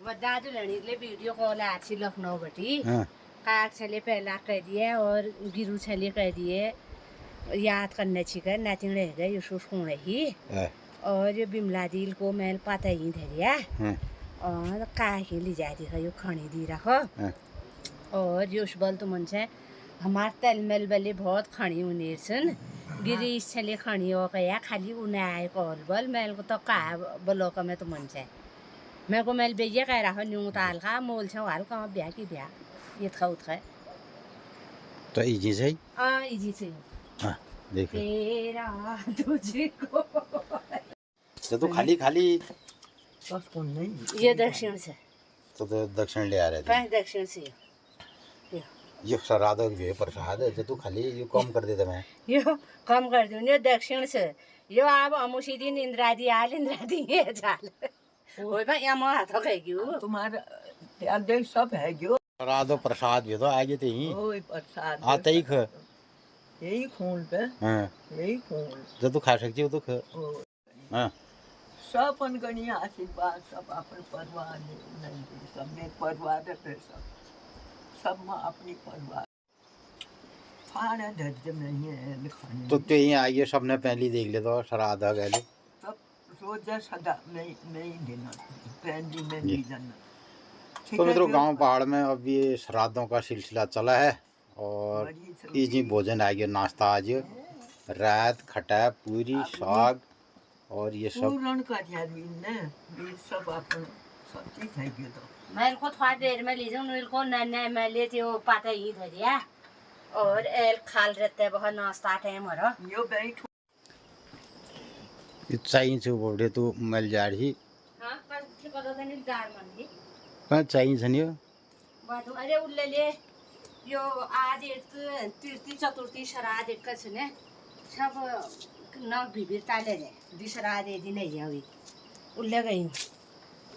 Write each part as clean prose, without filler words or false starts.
दादू लड़ीले video call आछि लखनऊ बटी काक छले पहला कह दिए और गिरू छले कह दिए याद करने छिके नातिन रह गए यूसु सुने ही और ये बिमला दिल को मैल पता ही धरिया और काहे ली जाती है यो खणी दी रखो और युस बल तो मन से हमार तलमेल बले बहुत खणी उनेर सन गिरी छले खणी हो गया खाली उन्हें आए कॉल बल मैल को तो का बोलो का मैं तो मन से मैं को मैल बेये कह रहा न्यू ताल का मोल छे वाल का ब्याह की ब्याह ये था उठा तो इजी से हां इजी से हां देख तेरा तुझे को तो खाली खाली बस कौन नहीं ये दक्षिण से तो दक्षिण ले आ रहे थे कहीं दक्षिण से ये श्राद्ध के प्रसाद है तो खाली ये कम कर देता मैं यो कम कर दूं ये दक्षिण से यो अब अमुसी दिन इंद्रादी आल इंद्रादी ये चाल ओए भाई यम हाथ खाइयो तुम्हारा यार देख सब है जो श्राद्ध प्रसाद भी तो आगे थे ही ओए प्रसाद आते ही ख यही खून पे हां यही खून जो तू खा सकती हो तो ख हां सब अनगणीय आशीर्वाद सब अपन परिवार नहीं सब में परिवार है सब में अपनी परिवार खाना धैर्य नहीं है लिखाने तो यहीं आइए सबने पहली देख ले तो श्राद्ध आ गए तब रोजा सदा नहीं देना पहली में नहीं देना तो मित्रों गांव पहाड़ में अब ये श्राद्धों का सिलसिला चला है और इजी भोजन आ गया नाश्ता आज रात खटा पूरी साग और ये सब पूर्ण का ने ये सब अपन सब चीज है ये तो मैं को थोड़ा देर में ले जाऊं नील को नन्ने मैं लेती वो पाता ही धरिया और एल खाल रहते बहुत नाश्ता टाइम हो रहा यो बैठ चाहिए से बोले तो मिल जा रही हां पर ठीक कर दो नहीं गार मन दी कहाँ चाहिए सनियो बात अरे उल्ले ले यो आज एक तीर्थी चतुर्थी श्राद्ध एक छने सब न भिबिर ताले रे दिसराद ए दिन है अभी उल्ले गई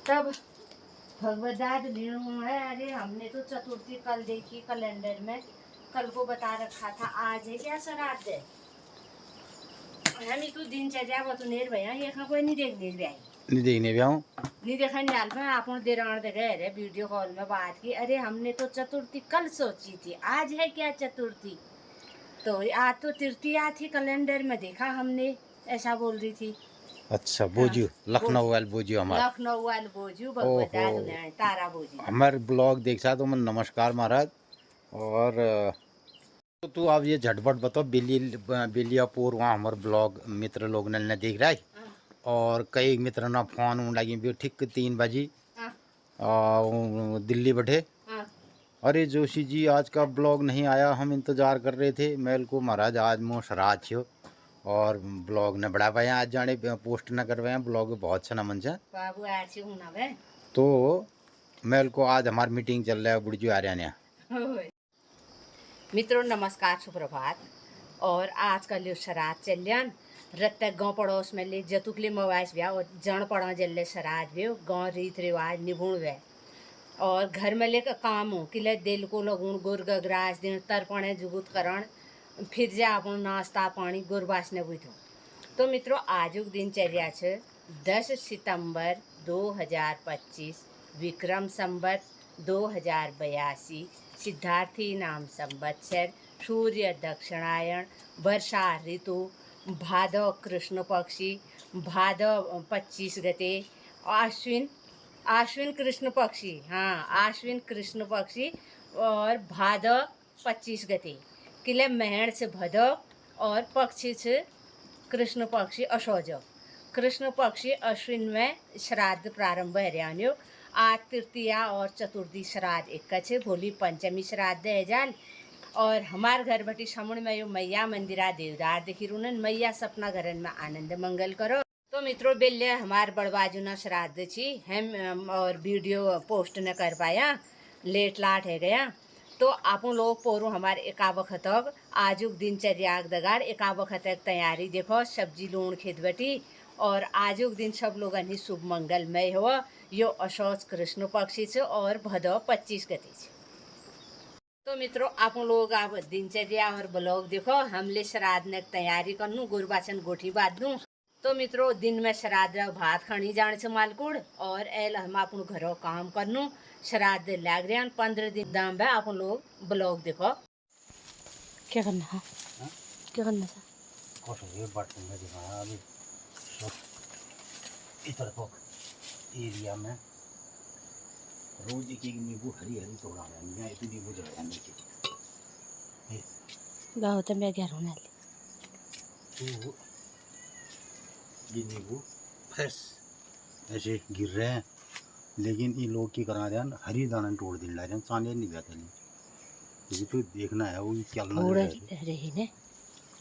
तब भगवत दाद लीणू है अरे हमने तो चतुर्थी कल देखी कैलेंडर में कल को बता रखा था आज है क्या श्राद्ध है हम तो दिनचर्या बतुनेर भैया ये कोई नहीं देखने भी आई नहीं देखने भी आऊँ नहीं देखा डाल में आपने देरान देखे अरे वीडियो कॉल में बात की अरे हमने तो चतुर्थी कल सोची थी आज है क्या चतुर्थी तो आज तो तृतीया थी कैलेंडर में देखा हमने ऐसा बोल रही थी अच्छा बोजू लखनऊ वाल बोजू हमारा लखनऊ वाल बोजू भगवत तारा बोजू हमारे ब्लॉग देख सा तो मन नमस्कार महाराज और तो तू अब ये झटपट बताओ बेलियापुर वहाँ हमारे ब्लॉग मित्र लोग ने देख रहा है और कई मित्र ना फोन लगी भी ठीक 3 बजे दिल्ली बैठे अरे जोशी जी आज का ब्लॉग नहीं आया हम इंतज़ार कर रहे थे मेल को महाराज आज मो श्राद्ध छो और ब्लॉग ने बढ़ा पाए आज जाने पोस्ट न करवाए ब्लॉग बहुत अच्छा न मन से बाबू आज हूं ना तो मेल को आज हमारी मीटिंग चल रहा है बुढ़जू आर्यान्या मित्रों नमस्कार सुप्रभात और आज का लियो श्राद्ध चल्यान रत्ता गाँव पड़ोस में ले जतुकले मवास व्या और जन पड़ा जल्ले श्राद्ध भी गाँव रीत रिवाज निपुण वे और घर में लेकर काम हो किले दिल को लगून गुर गगराज दिन तर्पण जुगुत करण फिर जा अपन नाश्ता पानी गुरबास ने बुझो तो मित्रों आजुक दिनचर्या छे 10 सितंबर 2025 विक्रम संवत 2082 सिद्धार्थी नाम संवत्सर सूर्य दक्षिणायण वर्षा ऋतु भादव कृष्ण पक्षी भादव 25 गते आश्विन कृष्ण पक्षी हाँ आश्विन कृष्ण पक्षी और भादव 25 गते किले महण से भदव और पक्षी से कृष्ण पक्षी अशोजव कृष्ण पक्षी अश्विन में श्राद्ध प्रारंभ हरियाणियो आज तृतीया और चतुर्थी श्राद्ध एक छे भोली पंचमी श्राद्ध है जाल और हमार घर बटी समण में यो मैया मंदिरा देवदार देखी रुनन मैया सपना घरन में आनंद मंगल करो तो मित्रों बेल्ले हमार बड़बाजू न श्राद्ध छी हम और वीडियो पोस्ट न कर पाया लेट लाट है गया तो आप लोग पोरू हमारे एका वक्त आजुक दिनचर्या दगार एका वक्त तैयारी देखो सब्जी लूण खेत बटी और आजुक दिन सब लोग शुभ मंगलमय हो यो अशौच कृष्ण पक्षी से और भदव 25 गति से तो मित्रों आप लोग आप दिनचर्या और ब्लॉग देखो हमले श्राद्ध ने तैयारी करनू गुरबाचन गोठी बांधनू तो मित्रों दिन में श्राद्ध भात खानी जाने से मालकुड़ और एल हम अपन घरों काम करनू श्राद्ध लग रहे 15 दिन दाम है अपन लोग ब्लॉग देखो। क्या करना है क्या करना था कुछ ये बटन में दिखाया अभी इधर को एरिया में रोज एक एक नींबू हरी हरी तोड़ा रहा है इतनी नींबू जड़ जाने की बहुत मैं क्या रोना तो ये नींबू फ्रेश ऐसे गिर रहे हैं लेकिन ये लोग की करा रहे हैं हरी दाना तोड़ दिन ला रहे हैं चांदे नहीं बैठे नहीं ये तो देखना है वो क्या रही ने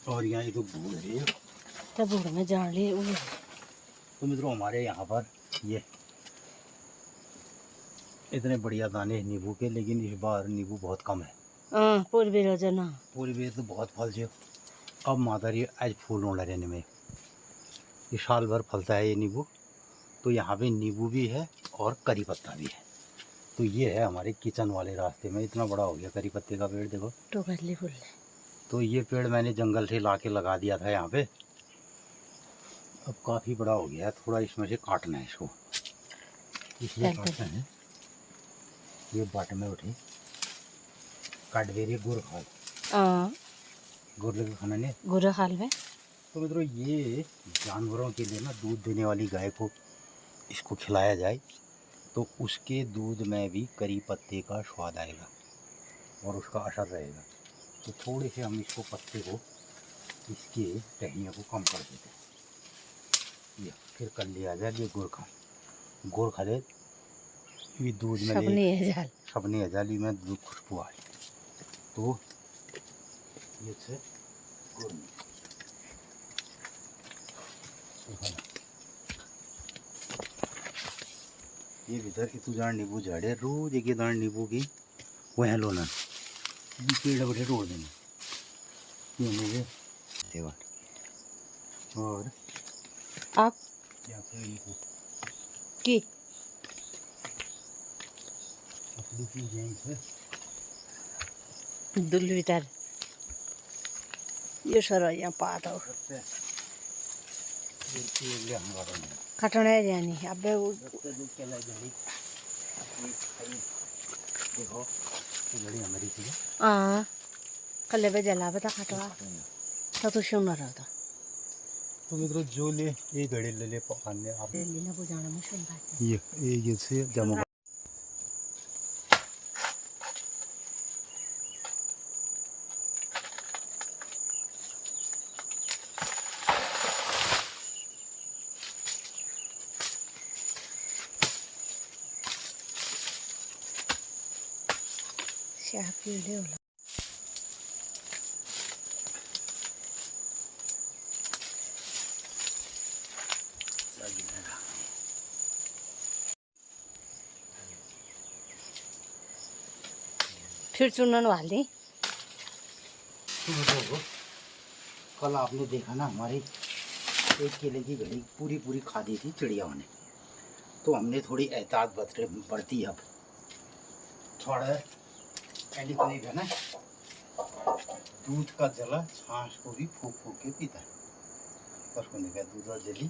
और यहाँ ये तो बूढ़ रही है तब बूढ़ में जान ली तो मित्रों हमारे यहाँ पर ये इतने बढ़िया दाने नींबू के लेकिन इस बार नींबू बहुत कम है पूर्वी रोजाना पूरी बेर तो बहुत फल जो अब माता री आज फूल होने रहने में ये साल भर फलता है ये नींबू। तो यहाँ पे नींबू भी है और करी पत्ता भी है। तो ये है हमारे किचन वाले रास्ते में इतना बड़ा हो गया करी पत्ते का पेड़ देखो टोकरली फूल। तो ये पेड़ मैंने जंगल से ला के लगा दिया था यहाँ पे अब काफ़ी बड़ा हो गया है थोड़ा इसमें से काटना है इसको इसलिए काटना है ये बाट में उठे काट दे रही गुड़ खाल गुड़ लेके खाना नहीं गुड़ खाल में। तो मित्रों ये जानवरों के लिए ना दूध देने वाली गाय को इसको खिलाया जाए तो उसके दूध में भी करी पत्ते का स्वाद आएगा और उसका असर रहेगा। तो थोड़े से हम इसको पत्ते को इसके टहनियों को कम कर देते हैं ये फिर कर लिया जाए ये गुड़ खा ले ये दूध में सबने हजाली में दूध खुशबू आ तो ये से गुड़ ये भीतर इतु जान नींबू झाड़े रोज एक दान नींबू की वह लोना पेड़ बड़े तोड़ देने ये मेरे देवा और आप क्या नींबू की असली चीज यहीं से दुल भीतर ये सर यहाँ पाता हो कटने जानी अब देखो घड़ी हमारी थी हाँ कल पे जला बता खटवा तो सुन रहा था तो मित्रों जो ले ये घड़ी ले पकाने आप लेना बुझाना में सुन बात ये से जमा फिर चुनन वाली कल आपने देखा ना हमारी एक केले की घड़ी पूरी पूरी खा दी थी चिड़ियाओं ने। तो हमने थोड़ी एहतियात बढ़ती अब थोड़ा पहली करीब है ना दूध का जला छाछ को भी फूक फूक के पीता है उसको नहीं दूध और जली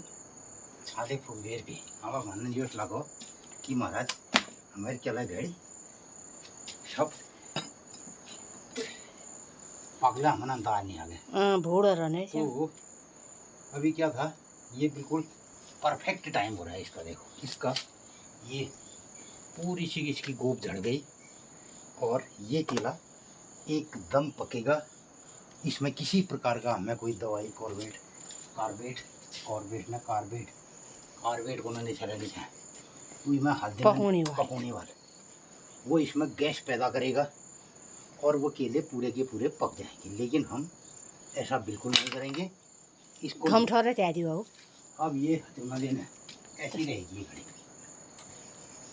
छाले फूक देर भी हम मन जो लगो कि महाराज हमारे केला घड़ी सब पगला मना दाल नहीं आ गए भूड़ा रहने तो अभी क्या था ये बिल्कुल परफेक्ट टाइम हो रहा है इसका। देखो इसका ये पूरी सी इसकी गोप झड़ गई और ये केला एकदम पकेगा। इसमें किसी प्रकार का हमें कोई दवाई कार्बेट को नहीं चला नहीं है तो इसमें हल्दी पकौने वाला वो इसमें गैस पैदा करेगा और वो केले पूरे के पूरे पक जाएंगे। लेकिन हम ऐसा बिल्कुल नहीं करेंगे इसको हम ठहरे तैयारी हो अब ये हथौना लेना ऐसी रहेगी ये घड़ी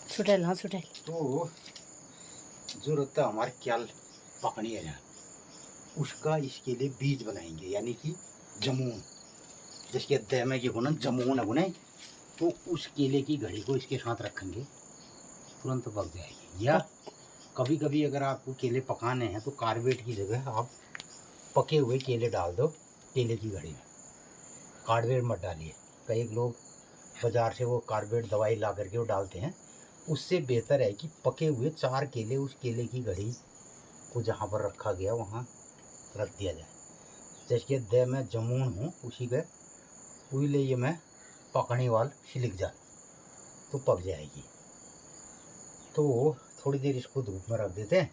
छुटेल हाँ छुटेल तो जरूरत है हमारे क्या पकनी है उसका इसके लिए बीज बनाएंगे यानी कि जमून जिसके दमे की गुना जमून बनाए तो उस केले की घड़ी को इसके साथ रखेंगे तुरंत पक जाएगी। या कभी कभी अगर आपको केले पकाने हैं तो कार्बेट की जगह आप पके हुए केले डाल दो केले की घड़ी में कार्बेट मत डालिए कई लोग बाज़ार से वो कार्बेट दवाई ला करके वो डालते हैं, उससे बेहतर है कि पके हुए 4 केले, उस केले की घड़ी को जहाँ पर रखा गया वहाँ रख दिया जाए। जैसे दे मैं जमून हूँ उसी के वही ले ये मैं पकने वाल छिलिक जा तो पक जाएगी। तो थोड़ी देर इसको धूप में रख देते हैं।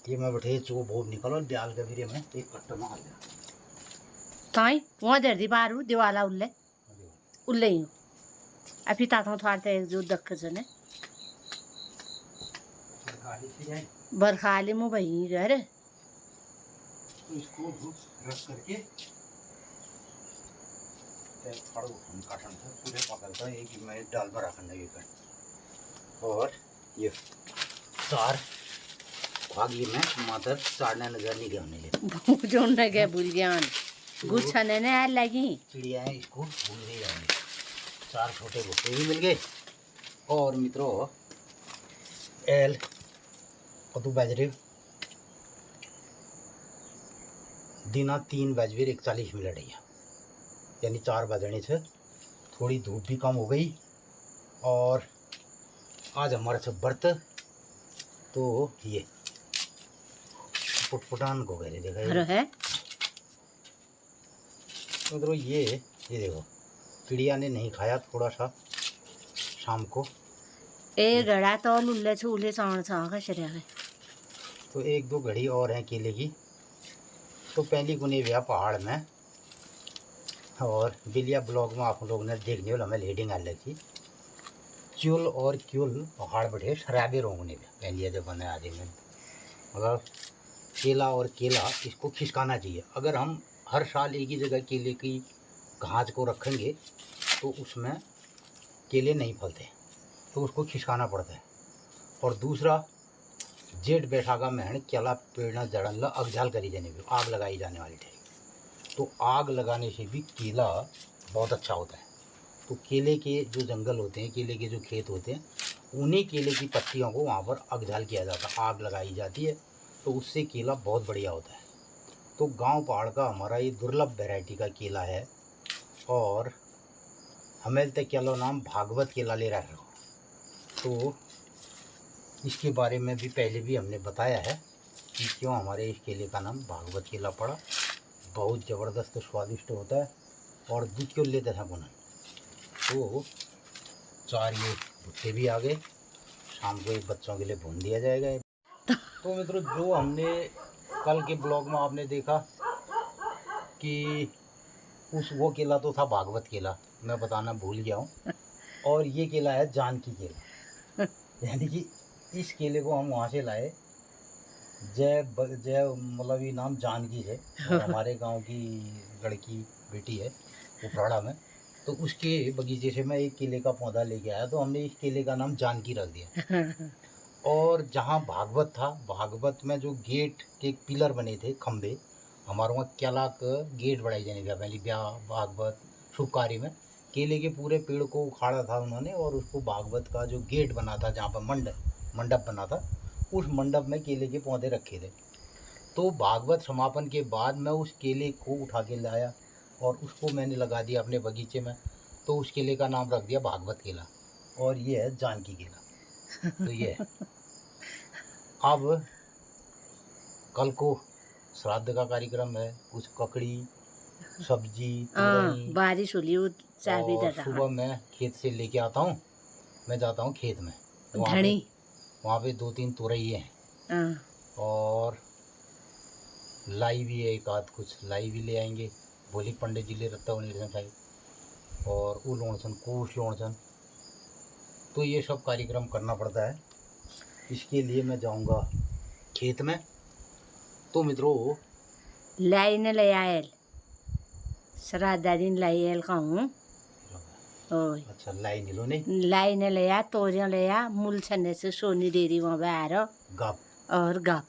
ये मैं बैठे चो भोग निकालो ब्याल का फिर मैं एक कट्टा में हाल ताई वहाँ दर्दी बारू दिवाला उल्ले ही अभी ताता थारते एक जो दख जने बरखाले मु भई घर तो इसको रख करके थोड़ा हम काटन था पूरे पकड़ता एक मैं डाल पर रखना ये कर और ये 4 भाग ये मैं मात्र चाड़ने नजर नहीं गया होने ले जो न गए भूल गया गुच्छने ने यार लगी चिड़िया है इसको भूल नहीं जाएंगे। 4 छोटे भुट्टे भी मिल गए और मित्रों एल कतु बाजरे दिना 3 बजकर 41 मिनट है यानी 4 बजने से थोड़ी धूप भी कम हो गई और आज हमारे से व्रत तो ये पुटपुटान को गए देखा है मतलब ये देखो चिड़िया ने नहीं खाया थोड़ा सा शाम को ए गड़ा तो लुल्ले छूले साण सा का शरिया है तो 1-2 घड़ी और हैं केले की। तो पहली गुने व्या पहाड़ में और बिलिया ब्लॉग में आप लोगों ने देखने वाला हमें लीडिंग आ लगी चुल और क्यूल पहाड़ बैठे शराबे रोंगने में पहले जब बने आदि में मतलब केला और केला इसको खिसकाना चाहिए। अगर हम हर साल एक ही जगह केले की घास को रखेंगे तो उसमें केले नहीं फलते तो उसको खिसकाना पड़ता है। और दूसरा जेठ बैसाखा में केला पेड़ जड़न ला अगझाल करी जाने भी आग लगाई जाने वाली थी तो आग लगाने से भी केला बहुत अच्छा होता है। तो केले के जो जंगल होते हैं केले के जो खेत होते हैं उन्हीं केले की पत्तियों को वहाँ पर अगझाल किया जाता है आग लगाई जाती है तो उससे केला बहुत बढ़िया होता है। तो गांव पहाड़ का हमारा ये दुर्लभ वैरायटी का केला है और हमें तक केला नाम भागवत केला ले रहा है। तो इसके बारे में भी पहले भी हमने बताया है कि क्यों हमारे इस केले का नाम भागवत केला पड़ा। बहुत ज़बरदस्त स्वादिष्ट होता है और दूध क्यों लेते हैं बुना। तो 4 ये भुट्टे भी आ गए शाम को एक बच्चों के लिए भून दिया जाएगा। तो मित्रों जो हमने कल के ब्लॉग में आपने देखा कि वो केला तो था भागवत केला मैं बताना भूल गया हूँ और ये केला है जानकी केला यानी कि इस केले को हम वहाँ से लाए जय मतलब ये नाम जानकी है और हमारे गांव की लड़की बेटी है उपराड़ा में तो उसके बगीचे से मैं एक केले का पौधा लेके आया तो हमने इस केले का नाम जानकी रख दिया। और जहाँ भागवत था भागवत में जो गेट के पिलर बने थे खम्भे हमारे वहाँ केला का गेट बढ़ाई जाने का पहले ब्याह भागवत शुभ कार्य में केले के पूरे पेड़ को उखाड़ा था उन्होंने और उसको भागवत का जो गेट बना था जहाँ पर मंडप बना था उस मंडप में केले के पौधे रखे थे। तो भागवत समापन के बाद मैं उस केले को उठा के लाया और उसको मैंने लगा दिया अपने बगीचे में तो उस केले का नाम रख दिया भागवत केला और ये है जानकी केला। तो ये है अब कल को श्राद्ध का कार्यक्रम है कुछ ककड़ी सब्जी बारिश होली और सुबह मैं खेत से लेके आता हूँ मैं जाता हूँ खेत में वहाँ पे 2-3 तुरई हैं और लाई भी है एक आध कुछ लाई भी ले आएंगे बोली पंडित जी ले रखता हूँ भाई और वो लोणसन कोश लोणसन तो ये सब कार्यक्रम करना पड़ता है। इसके लिए मैं जाऊंगा खेत में। तो मित्रों लाई ने ले आयल श्राद्धा दिन लाई आयल खाऊं अच्छा लाई नीलो नहीं लाई ने ले आ तोरिया ले आ मूल छन्ने से सोनी डेरी वहाँ पे आ रहा गाप और गाप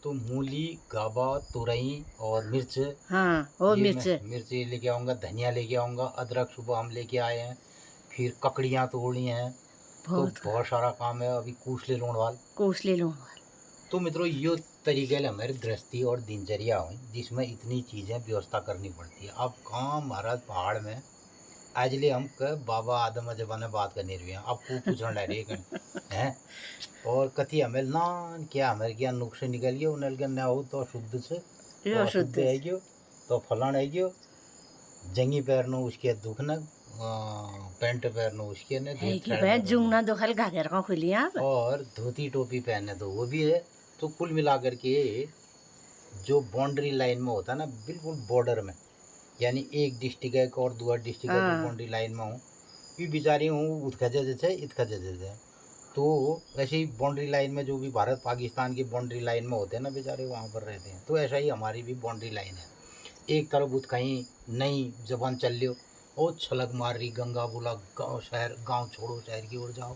तो मूली गाबा तुरई और मिर्च हाँ वो मिर्च लेके आऊँगा धनिया लेके आऊँगा अदरक सुबह हम लेके आए हैं फिर ककड़ियाँ तोड़नी हैं तो बहुत सारा काम है अभी कूछ ले लूँगा तो मित्रों ये तरीके हमारी दृष्टि और दिनचर्या हुई जिसमें इतनी चीज़ें व्यवस्था करनी पड़ती है। अब गाँव महाराज पहाड़ में आज ले हम के बाबा आदम जबाने बात करने रही हैं आपको पूछना डायरेक्ट हैं और कथी हमें नान क्या हमें क्या नुक्स निकल गया उन्हें के ना हो तो शुद्ध से तो अशुद्ध है गयो तो फलान है गयो जंगी पैर नो उसके दुख न पैंट पैर नो उसके ने है कि भाई जुंगना दुखल घाघर का खुली आप और धोती टोपी पहने तो वो भी है। तो कुल मिलाकर के जो बाउंड्री लाइन में होता है ना बिल्कुल बॉर्डर में यानी एक डिस्ट्रिक्ट है और दूसरा डिस्ट्रिक्ट है बाउंड्री लाइन में हूँ ये बेचारी हूँ उत्खजे जैसे इतखजे जैसे तो ऐसे ही बाउंड्री लाइन में जो भी भारत पाकिस्तान की बाउंड्री लाइन में होते हैं ना बेचारे वहाँ पर रहते हैं। तो ऐसा ही हमारी भी बाउंड्री लाइन है एक तरफ उत कहीं नई जबान चल लियो और छलक मार रही गंगा बोला गाँव शहर गाँव छोड़ो शहर की ओर जाओ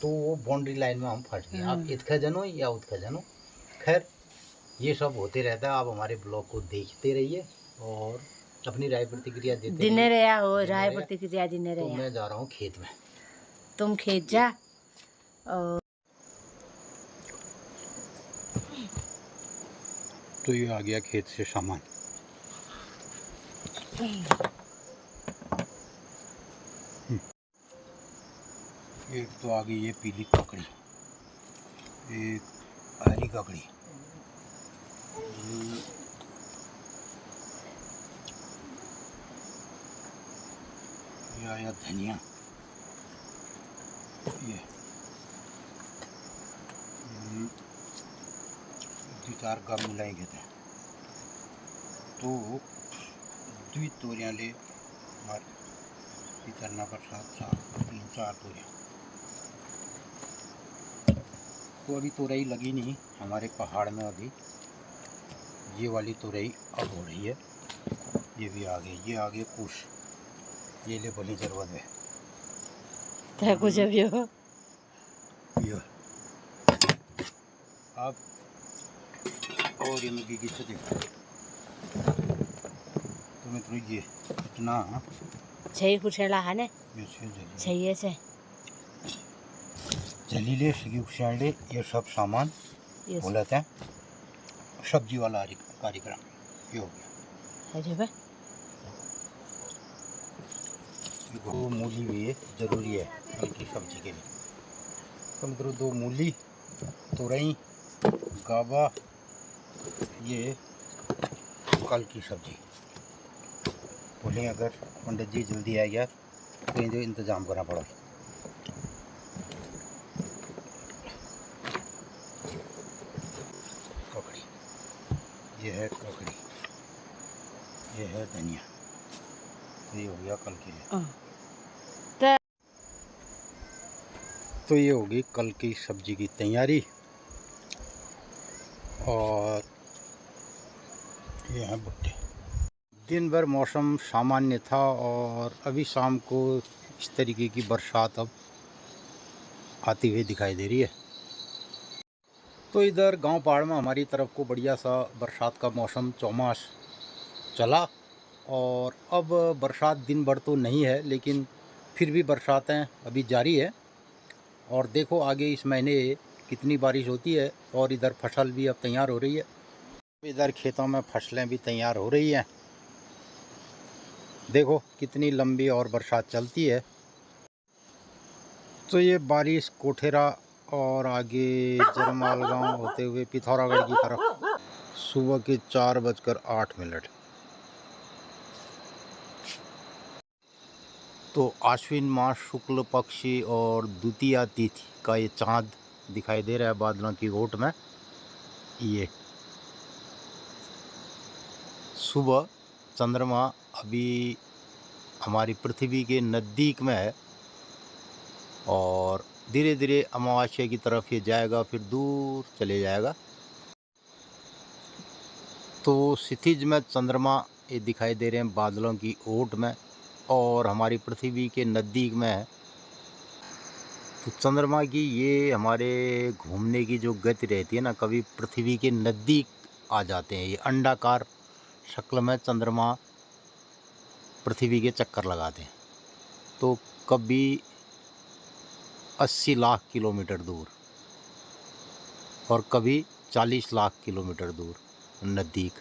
तो वो बाउंड्री लाइन में हम फंस गए। आप इतखजन हो या उत्खजन हो खैर ये सब होते रहता है। आप हमारे ब्लॉग को देखते रहिए और अपनी राय प्रतिक्रिया देते दिने रहा हो राय प्रतिक्रिया दिने तो रहा। मैं जा रहा हूँ खेत में तुम खेत जा और तो ये आ गया खेत से सामान एक तो आ गई ये पीली ककड़ी एक हरी ककड़ी ये आया धनिया ये दो चार गम मिलाएंगे तो दुई तोरियाँ ले मार करना पर सात तीन चार तोरियाँ तो अभी तोरई लगी नहीं हमारे पहाड़ में अभी ये वाली तोरई अब हो रही है। ये भी आ गई ये आगे कुछ ये ले भली जरूरत है तो कुछ अभी हो ये अब और ये मुझे किससे देखा तो मैं तो ये इतना छई कुछला है ने ये छइए से जलीले उछाले ये सब सामान बोलते हैं सब्जी वाला कार्यक्रम ये हो गया। अरे भाई दो मूली भी है जरूरी है कल की सब्जी के लिए तो मतलब दो मूली तोरई गावा ये कल की सब्जी बोले अगर पंडित जी जल्दी आ गया तो इनको इंतज़ाम करना पड़ा। ककड़ी ये है ककड़ी ये है धनिया तो ये हो गया कल के लिए तो ये होगी कल की सब्जी की तैयारी और ये है भुट्टे। दिन भर मौसम सामान्य था और अभी शाम को इस तरीके की बरसात अब आती हुई दिखाई दे रही है। तो इधर गांव पहाड़ में हमारी तरफ को बढ़िया सा बरसात का मौसम चौमास चला और अब बरसात दिन भर तो नहीं है लेकिन फिर भी बरसातें अभी जारी है और देखो आगे इस महीने कितनी बारिश होती है। और इधर फसल भी अब तैयार हो रही है इधर खेतों में फसलें भी तैयार हो रही हैं। देखो कितनी लंबी और बरसात चलती है। तो ये बारिश कोठेरा और आगे जरमाल गांव होते हुए पिथौरागढ़ की तरफ सुबह के 4:08। तो आश्विन मास शुक्ल पक्षी और द्वितीया तिथि का ये चाँद दिखाई दे रहा है बादलों की ओट में। ये सुबह चंद्रमा अभी हमारी पृथ्वी के नज़दीक में है और धीरे धीरे अमावस्या की तरफ ये जाएगा फिर दूर चले जाएगा। तो क्षितिज में चंद्रमा ये दिखाई दे रहे हैं बादलों की ओट में और हमारी पृथ्वी के नज़दीक में है। तो चंद्रमा की ये हमारे घूमने की जो गति रहती है ना कभी पृथ्वी के नज़दीक आ जाते हैं। ये अंडाकार शक्ल में चंद्रमा पृथ्वी के चक्कर लगाते हैं तो कभी 80 लाख किलोमीटर दूर और कभी 40 लाख किलोमीटर दूर नज़दीक।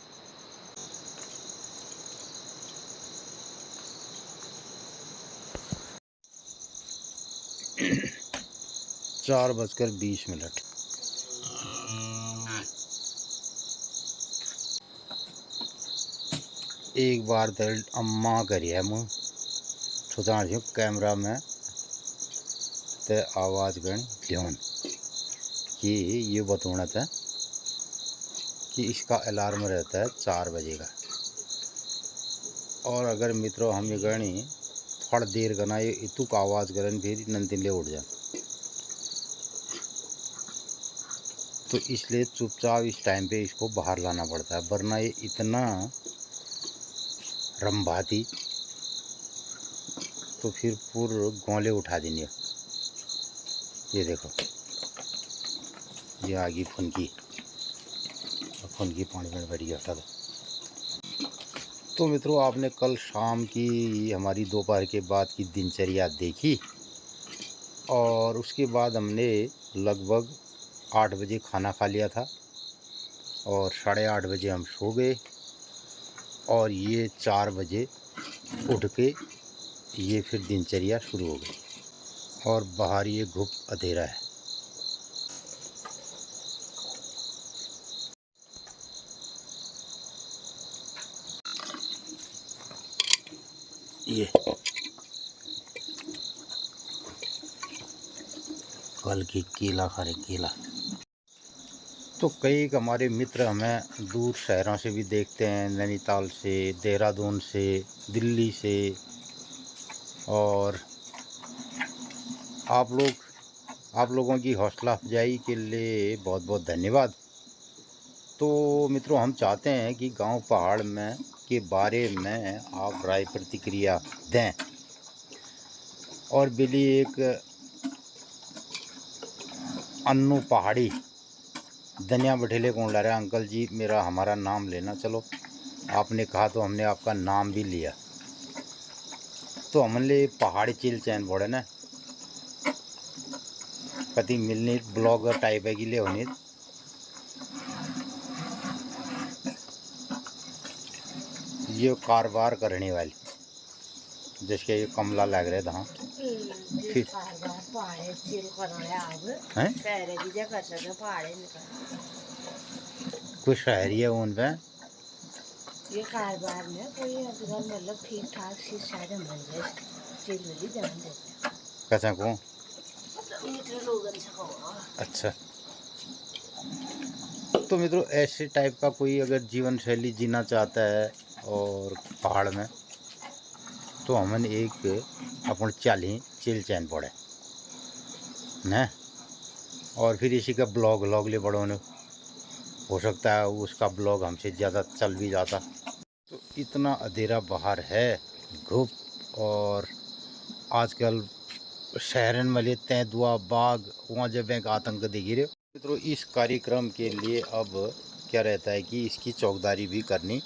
4:20। एक बार दल अम्मा करिए मुँह छुदा कैमरा में ते आवाज़ गण ध्यान कि ये बताना था कि इसका अलार्म रहता है 4 बजे का। और अगर मित्रों हम ये गणी थोड़ा देर करना ये इतु का आवाज़ करन फिर नंदिले उठ जा, तो इसलिए चुपचाप इस टाइम पे इसको बाहर लाना पड़ता है, वरना ये इतना रंभाती तो फिर पूरे गोले उठा देंगे। ये देखो ये आगे फुनकी पानी में बैठ गया हटा दो। तो मित्रों आपने कल शाम की हमारी दोपहर के बाद की दिनचर्या देखी और उसके बाद हमने लगभग 8 बजे खाना खा लिया था और 8:30 बजे हम सो गए और ये 4 बजे उठ के ये फिर दिनचर्या शुरू हो गई और बाहर ये घुप अंधेरा है। ये कल की केला खा रहे केला। तो कई हमारे मित्र हमें दूर शहरों से भी देखते हैं, नैनीताल से, देहरादून से, दिल्ली से, और आप लोगों की हौसला अफजाई के लिए बहुत बहुत धन्यवाद। तो मित्रों हम चाहते हैं कि गांव पहाड़ में के बारे में आप राय प्रतिक्रिया दें। और बिली एक अन्नू पहाड़ी धनिया बठेले कौन ला रहा है, अंकल जी मेरा हमारा नाम लेना। चलो आपने कहा तो हमने आपका नाम भी लिया। तो हमने पहाड़ी चिल चैन बोले ना कति मिलनी ब्लॉगर टाइप है कि ले होनी। ये कारोबार करने वाली जिसके ये कमला लग रहे था फिर पहाड़े चिल करने आग शहर की जगह से पहाड़े निकल कुछ शहरी है उन पे ये कारोबार में कोई अगर मतलब ठीक ठाक सी शायद हम बन जाए चिल वाली जान देते कैसा को मित्र लोगन से कहो। अच्छा तो मित्रों ऐसे टाइप का कोई अगर जीवन शैली जीना चाहता है और पहाड़ में तो हमन एक अपन चाली चिल चैन पड़े न और फिर इसी का ब्लॉग ले बढ़ोने हो सकता है उसका ब्लॉग हमसे ज़्यादा चल भी जाता। तो इतना अंधेरा बाहर है धूप और आजकल शहरन में तेंदुआ बाघ वहाँ जब एक आतंक दिखी रहे। मित्रों इस कार्यक्रम के लिए अब क्या रहता है कि इसकी चौकीदारी भी करनी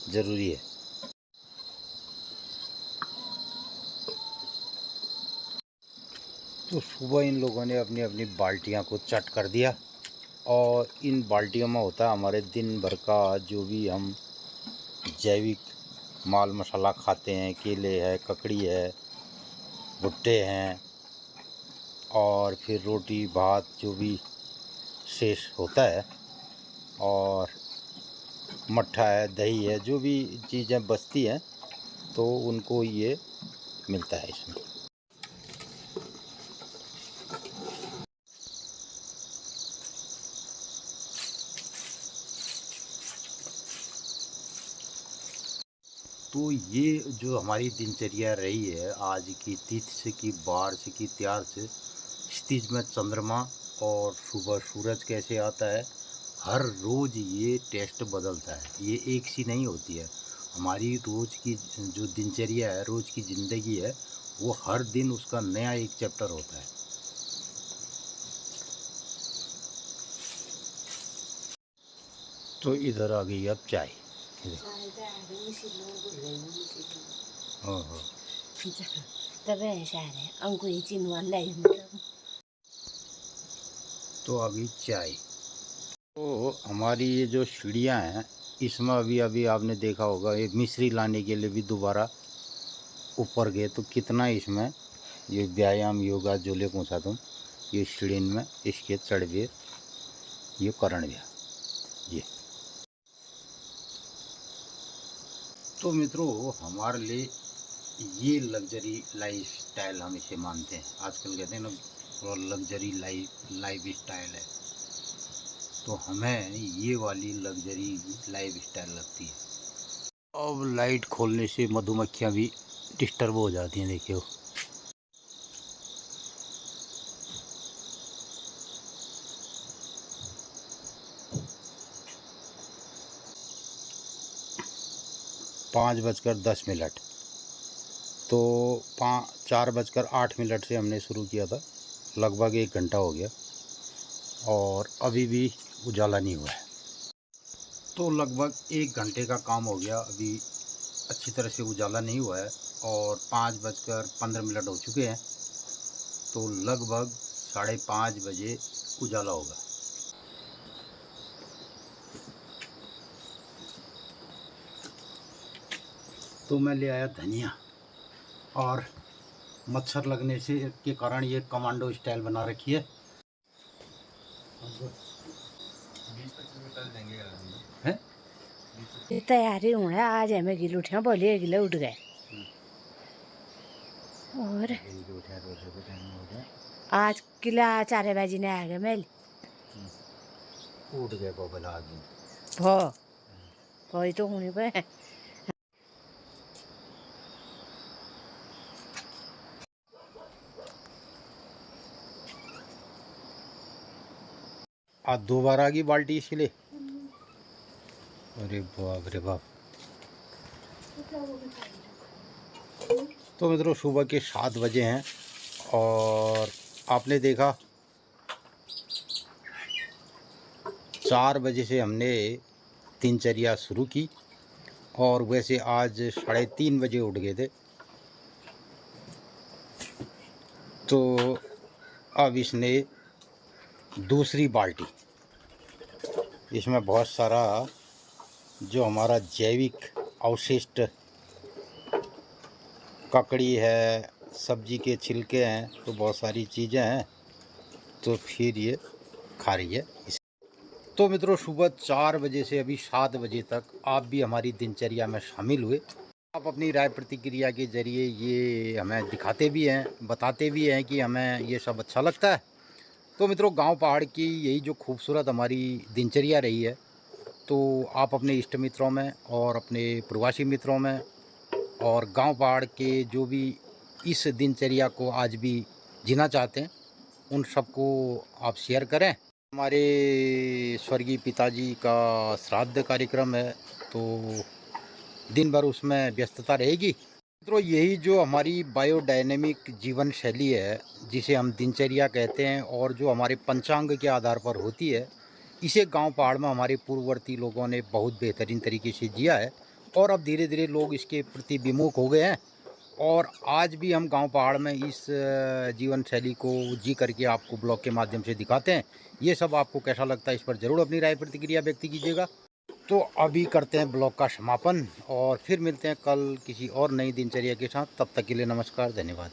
ज़रूरी है। तो सुबह इन लोगों ने अपनी अपनी बाल्टियाँ को चट कर दिया और इन बाल्टियों में होता है हमारे दिन भर का जो भी हम जैविक माल मसाला खाते हैं, केले है, ककड़ी है, भुट्टे हैं और फिर रोटी भात जो भी शेष होता है और मट्ठा है, दही है, जो भी चीज़ें बचती हैं तो उनको ये मिलता है इसमें। तो ये जो हमारी दिनचर्या रही है आज की तिथि से की बाढ़ से की त्यार से क्षितिज में चंद्रमा और सुबह सूरज कैसे आता है, हर रोज़ ये टेस्ट बदलता है, ये एक सी नहीं होती है। हमारी रोज़ की जो दिनचर्या है, रोज़ की ज़िंदगी है, वो हर दिन उसका नया एक चैप्टर होता है। तो इधर आ गई अब चाय। ओहो तो आ गई चाय। तो हमारी ये जो सीढ़ियाँ हैं इसमें अभी आपने देखा होगा एक मिश्री लाने के लिए भी दोबारा ऊपर गए तो कितना इसमें ये व्यायाम योगा जो ले पहुँचा तुम ये सीढ़ीन में इसके चढ़वे ये करण गया ये। तो मित्रों हमारे लिए ये लग्जरी लाइफ स्टाइल हम इसे मानते हैं। आजकल कहते हैं ना थोड़ा लग्जरी लाइफ स्टाइल है, तो हमें ये वाली लग्जरी लाइफ स्टाइल लगती है। अब लाइट खोलने से मधुमक्खियाँ भी डिस्टर्ब हो जाती हैं। देखिए 5:10 तो 4:08 से हमने शुरू किया था, लगभग 1 घंटा हो गया और अभी भी उजाला नहीं हुआ है। तो लगभग 1 घंटे का काम हो गया, अभी अच्छी तरह से उजाला नहीं हुआ है और 5:15 हो चुके हैं, तो लगभग 5:30 बजे उजाला होगा। तो मैं ले आया धनिया और मच्छर लगने से के कारण ये कमांडो स्टाइल बना रखी है। तैयारी होना है, आज हमें गिल उठे बोलिए गिले उठ गए और आज किला 4 बजे ने आ गए मेल उठ गए बबल आगे भई तो होने पे आज 2 बार आ गई बाल्टी इसलिए। अरे बाप रे बाप। तो मित्रों सुबह के 7 बजे हैं और आपने देखा 4 बजे से हमने दिनचर्या शुरू की और वैसे आज 3:30 बजे उठ गए थे। तो अब इसने दूसरी बाल्टी, इसमें बहुत सारा जो हमारा जैविक अवशिष्ट ककड़ी है, सब्जी के छिलके हैं, तो बहुत सारी चीज़ें हैं, तो फिर ये खा रही है। तो मित्रों सुबह 4 बजे से अभी 7 बजे तक आप भी हमारी दिनचर्या में शामिल हुए। आप अपनी राय प्रतिक्रिया के ज़रिए ये हमें दिखाते भी हैं, बताते भी हैं कि हमें ये सब अच्छा लगता है। तो मित्रों गांव पहाड़ की यही जो खूबसूरत हमारी दिनचर्या रही है, तो आप अपने इष्ट मित्रों में और अपने प्रवासी मित्रों में और गांव पहाड़ के जो भी इस दिनचर्या को आज भी जीना चाहते हैं उन सबको आप शेयर करें। हमारे स्वर्गीय पिताजी का श्राद्ध कार्यक्रम है, तो दिन भर उसमें व्यस्तता रहेगी। मित्रों यही जो हमारी बायोडायनेमिक जीवन शैली है, जिसे हम दिनचर्या कहते हैं और जो हमारे पंचांग के आधार पर होती है, इसे गांव पहाड़ में हमारे पूर्ववर्ती लोगों ने बहुत बेहतरीन तरीके से जिया है और अब धीरे धीरे लोग इसके प्रति विमुख हो गए हैं। और आज भी हम गांव पहाड़ में इस जीवन शैली को जी करके आपको ब्लॉग के माध्यम से दिखाते हैं। ये सब आपको कैसा लगता है इस पर ज़रूर अपनी राय प्रतिक्रिया व्यक्त कीजिएगा। तो अभी करते हैं ब्लॉग का समापन और फिर मिलते हैं कल किसी और नई दिनचर्या के साथ। तब तक के लिए नमस्कार, धन्यवाद।